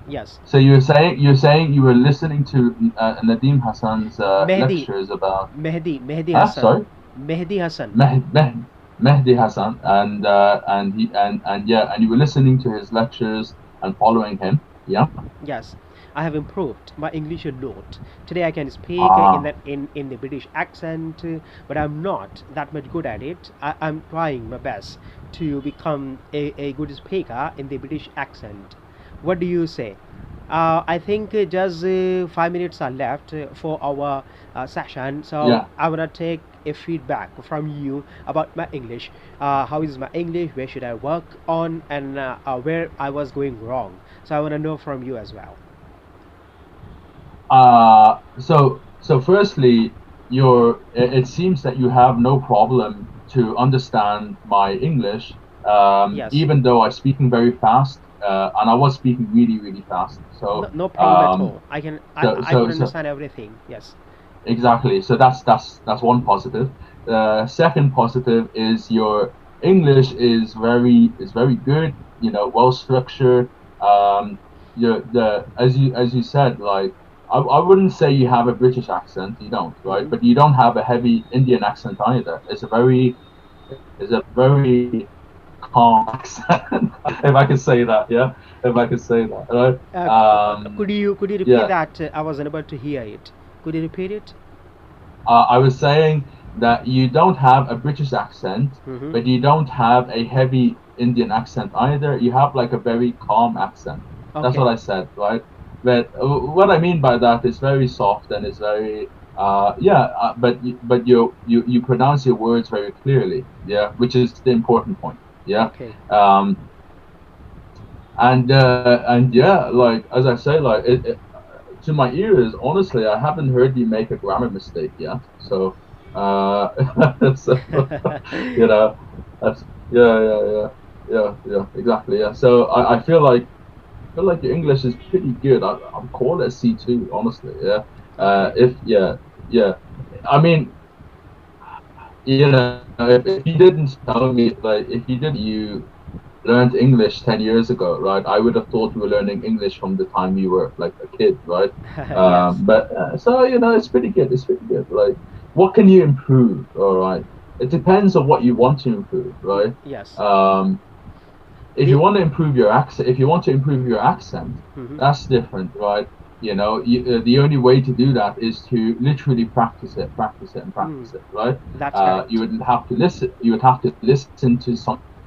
Yes. So you're saying you were listening to Nadeem Hassan's Mehdi, lectures about Mehdi Hassan, sorry, Mehdi Hassan. Mehdi Hassan, and yeah, and you were listening to his lectures and following him. Yeah. Yes, I have improved my English a lot. Today I can speak in Ah. that in the British accent, but I'm not that much good at it. I'm trying my best to become a good speaker in the British accent. What do you say? I think just 5 minutes are left for our session, so Yeah. I wanna take a feedback from you about my English. How is my English? Where should I work on, and where I was going wrong? So I wanna know from you as well. So firstly, it seems that you have no problem to understand my English, Yes, even though I'm speaking very fast, and I was speaking really, really fast. no, So, no problem at um, all. I can so, I so, could so understand everything. Yes. exactly. So that's one positive. Second positive is your English is very good. Well structured. The as you said, like I wouldn't say you have a British accent. You don't, right? Hmm. But you don't have a heavy Indian accent either. It's a very calm accent, if I could say that. Yeah, if I could say that. Right. Could you repeat Yeah. that? I was unable to hear it. Could you repeat it? I was saying that you don't have a British accent, Mm-hmm. but you don't have a heavy Indian accent either. You have like a very calm accent. That's what Okay. I said, right? But what I mean by that is very soft and it's very yeah, but you pronounce your words very clearly, yeah, which is the important point, yeah. Okay. Um, and yeah, like as I say, like to my ears, honestly, I haven't heard you make a grammar mistake yet. So, uh, so you know, that's yeah, exactly, yeah. So I feel like your English is pretty good. I'll call it a C2, honestly, yeah. Okay. If yeah, I mean, if you didn't tell me, like, if you didn't tell me that you learned English 10 years ago, right? I would have thought you were learning English from the time you were like a kid, right? Yes. But so, it's pretty good. It's pretty good. Like, what can you improve? All right. It depends on what you want to improve, right? Yes. Um, if you The. want to improve your accent, if you want to improve your accent, Mhm. that's different, right? The only way to do that is to literally practice it, and Mm, practice it, right? that's correct. You would have to listen to something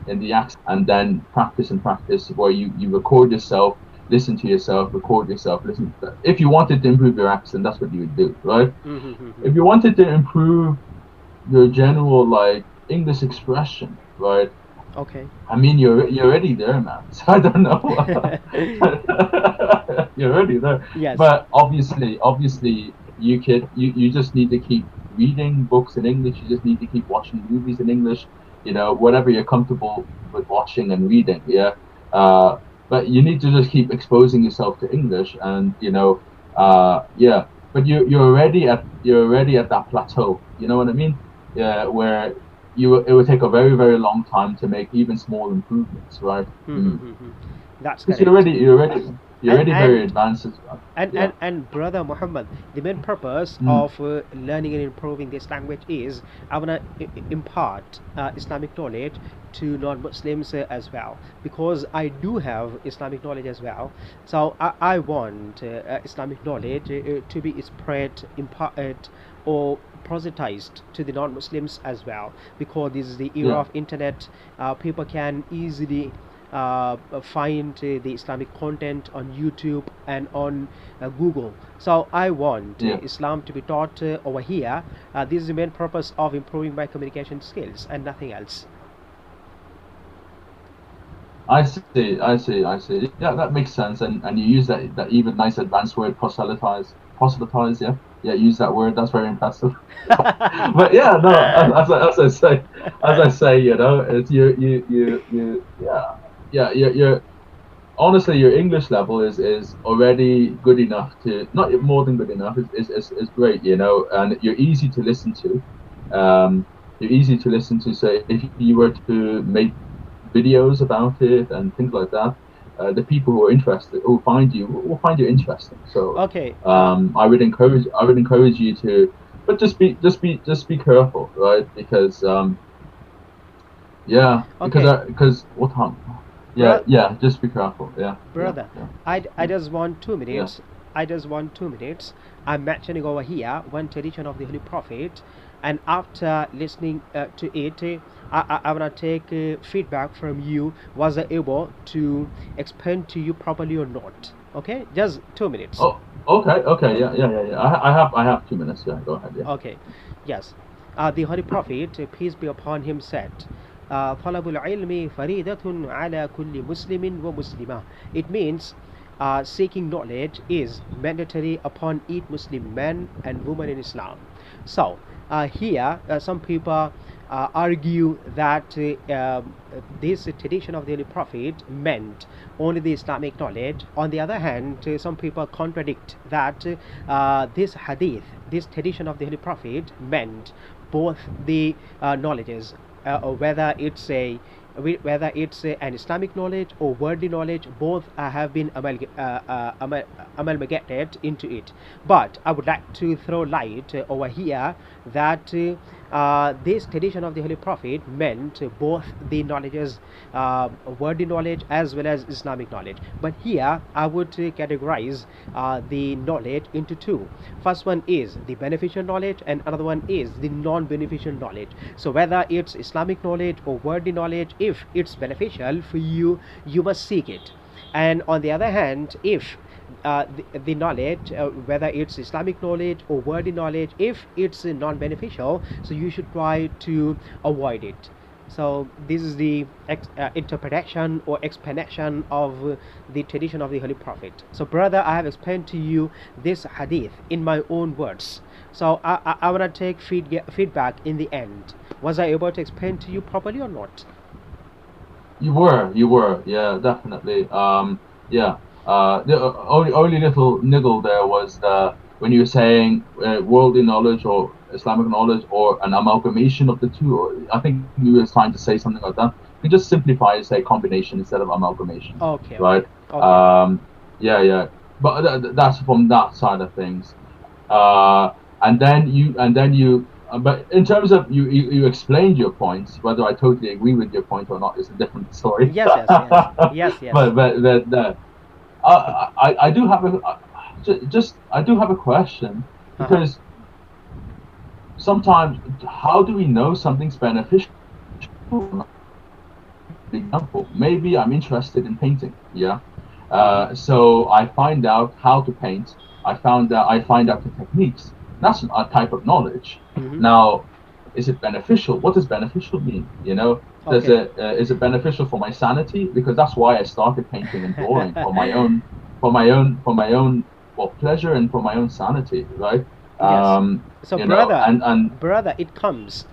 in the accent and then practice and practice, where you record yourself, listen to yourself, record yourself, listen to that. If you wanted to improve your accent, that's what you would do, right? Mm-hmm. If you wanted to improve your general, like, English expression, right? Okay. I mean, you're already there, man. So I don't know. You're already there. Yes. But obviously, you just need to keep reading books in English. You just need to keep watching movies in English. Whatever you're comfortable with watching and reading. Yeah. Uh, but you need to just keep exposing yourself to English, and yeah. But you're already at that plateau. You know what I mean? Yeah, where it would take a very, very long time to make even small improvements, right? Mm. Mm-hmm. That's Because you're correct. already you're already you're And already very and advanced as well. and Yeah. and, and brother Muhammad, the main purpose Mm. of learning and improving this language is I want to impart Islamic knowledge to non-Muslims as well, because I do have Islamic knowledge as well. So I want Islamic knowledge to be spread, imparted, or proselytized to the non-Muslims as well, because this is the era Yeah. of internet. People can easily find the Islamic content on YouTube and on Google. So I want Yeah. Islam to be taught over here. This is the main purpose of improving my communication skills and nothing else. I see. I see. I see. Yeah, that makes sense. And you use that even nice advanced word, proselytize. Proselytize. Yeah. Yeah. Use that word. That's very impressive. But yeah, no. As I say, it's yeah. Honestly, your English level is already good enough to, not more than good enough, is great, and you're easy to listen to. You're easy to listen to. So if you were to make videos about it and things like that, the people who are interested, who find you, will find you interesting. So Okay. I would encourage you to, but just be careful, right? Because yeah, Okay. because what time? Yeah, Bro- yeah, just be careful. Yeah, yeah, Brother, yeah, I just want two yeah. minutes. I just want 2 minutes. I'm mentioning over here one tradition of the Holy Prophet, and after listening to it, I wanna take feedback from you. Was I able to explain to you properly or not? Okay, just 2 minutes. Oh, okay, yeah, yeah, yeah, yeah. I have 2 minutes. Yeah, go ahead. Yeah. Okay, yes. The Holy Prophet, peace be upon him, said, طلب العلم فريضة على كل مسلم ومسلمة. It means seeking knowledge is mandatory upon each Muslim man and woman in Islam. So here some people argue that this tradition of the Holy Prophet meant only the Islamic knowledge. On the other hand, some people contradict that this hadith, this tradition of the Holy Prophet meant both the knowledges, whether it's an Islamic knowledge or worldly knowledge, both have been amalgamated into it. But I would like to throw light over here that this tradition of the Holy Prophet meant both the knowledges, worldly knowledge as well as Islamic knowledge. But here I would categorize the knowledge into two. First one is the beneficial knowledge, and another one is the non-beneficial knowledge. So whether it's Islamic knowledge or worldly knowledge, if it's beneficial for you, you must seek it. And on the other hand, if the knowledge, whether it's Islamic knowledge or worldly knowledge, if it's non-beneficial, so you should try to avoid it. So this is the interpretation or explanation of the tradition of the Holy Prophet. So brother, I have explained to you this hadith in my own words. So I want to take feedback in the end. Was I able to explain to you properly or not? You were, yeah, definitely. Yeah. The only little niggle there was when you were saying worldly knowledge or Islamic knowledge or an amalgamation of the two. Or I think you were trying to say something like that. You can just simplify and say combination instead of amalgamation, Okay, right? okay, okay. Yeah, yeah. But that's from that side of things. And then you but in terms of you explained your points. Whether I totally agree with your point or not is a different story. Yes, yes, yes, yes, yes. But I do have just I do have a question, Uh-huh. because sometimes how do we know something's beneficial? For example, maybe I'm interested in painting, yeah. Mm-hmm. So I find out how to paint. I find out the techniques. That's a type of knowledge. Mm-hmm. Now, is it beneficial? What does beneficial mean? Does Okay. it is it beneficial for my sanity? Because that's why I started painting and drawing, for my own well, pleasure and for my own sanity, right? Yes. So brother, And brother, it comes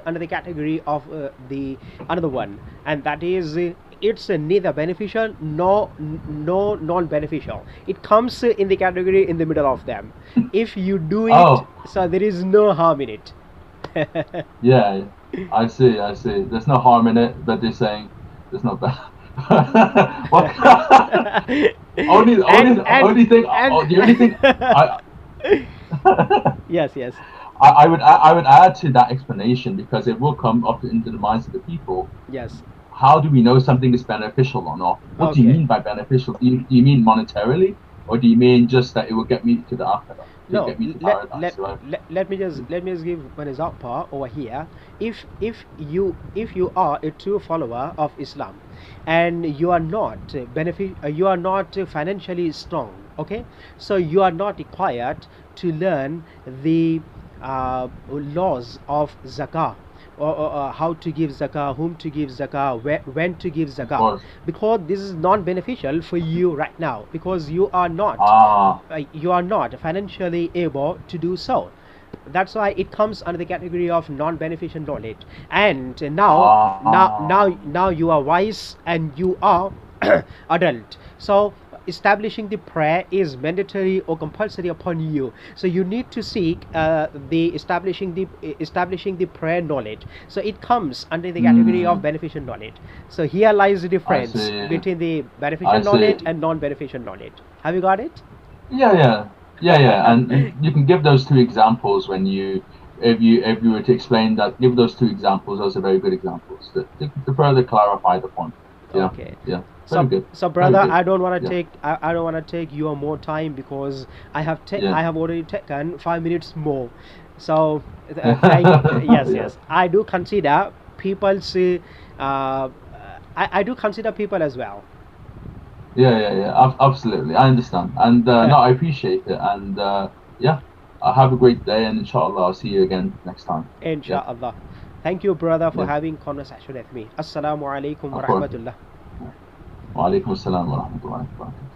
under the category of the another one, and that is it's neither beneficial nor no non-beneficial. It comes in the category in the middle of them. If you do it, oh, so there is no harm in it. yeah, I see, I see. There's no harm in it, but they're saying there's no bad. What? Only thing, the only thing I Yes, yes. I would add to that explanation, because it will come up into the minds of the people. Yes. How do we know something is beneficial or not? What do you Okay. mean by beneficial? Do you mean monetarily, or do you mean just that it will get me to the afterlife, to No, get me to paradise, right? let me just give one example over here. If you are a true follower of Islam, and you are not you are not financially strong, okay, so you are not required to learn the laws of zakah, or how to give zakah, whom to give zakah, when to give Of zakah, course. because this is non beneficial for you right now, because Ah, you are not financially able to do so. That's why it comes under the category of non-beneficial knowledge. And ah, now you are wise and you are adult. So establishing the prayer is mandatory or compulsory upon you. So you need to seek the establishing the prayer knowledge. So it comes under the category of beneficial knowledge. So here lies the difference between the beneficial knowledge and non-beneficial knowledge. Have you got it? Yeah. And you can give those two examples when you, if you were to explain that, give those two examples. Those are very good examples to further clarify the point. Yeah. Okay. Yeah. So brother, I don't want to take I don't want to take your more time, because I have already taken 5 minutes more. So yes, I do consider people's I do consider people as well. Yeah. Absolutely, I understand, and no, I appreciate it, and have a great day, and inshallah, I'll see you again next time. Inshallah. Thank you, brother, for having conversation with me. Assalamu alaikum wa rahmatullah. Wa alaikum assalam wa rahmatullahi wa barakatuh.